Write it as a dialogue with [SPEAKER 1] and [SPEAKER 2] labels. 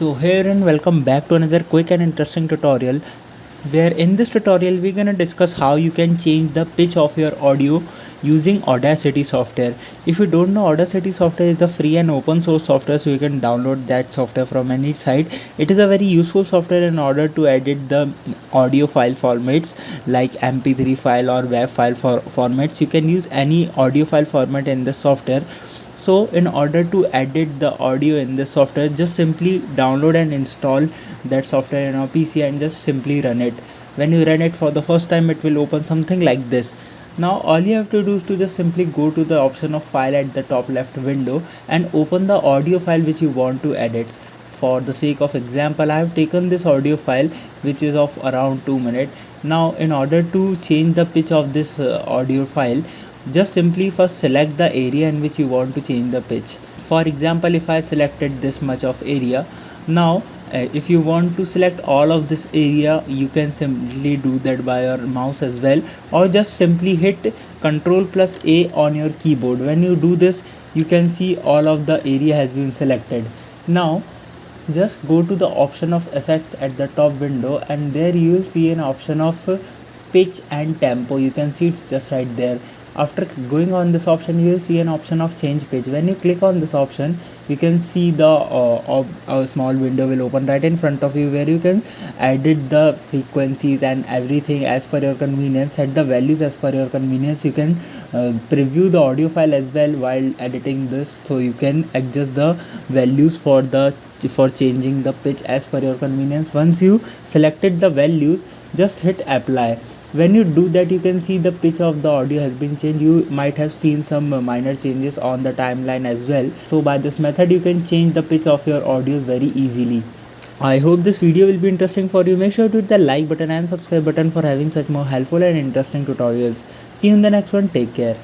[SPEAKER 1] So here and welcome back to another quick and interesting tutorial, where in this tutorial we're gonna discuss how you can change the pitch of your audio using Audacity software. If you don't know, Audacity software is the free and open source software, so you can download that software from any site. It is a very useful software in order to edit the audio file formats like MP3 file or WAV file formats. You can use any audio file format in the software. So in order to edit the audio in this software, just simply download and install that software in our PC and just simply run it. When you run it for the first time, it will open something like this. Now all you have to do is to just simply go to the option of file at the top left window and open the audio file which you want to edit. For the sake of example, I have taken this audio file which is of around 2 minutes. Now in order to change the pitch of this audio file, just simply first select the area in which you want to change the pitch. For example, if I selected this much of area, now if you want to select all of this area, you can simply do that by your mouse as well, or just simply hit Ctrl plus A on your keyboard. When you do this, you can see all of the area has been selected. Now just go to the option of effects at the top window, and there you will see an option of pitch and tempo. You can see it's just right there. After going on this option, you will see an option of change pitch. When you click on this option, you can see the a small window will open right in front of you, where you can edit the frequencies and everything as per your convenience, set the values as per your convenience. You can preview the audio file as well while editing this, so you can adjust the values for changing the pitch as per your convenience. Once you selected the values, just hit apply. When you do that, you can see the pitch of the audio has been changed. You might have seen some minor changes on the timeline as well. So by this method, you can change the pitch of your audios very easily. I hope this video will be interesting for you. Make sure to hit the like button and subscribe button for having such more helpful and interesting tutorials. See you in the next one. Take care.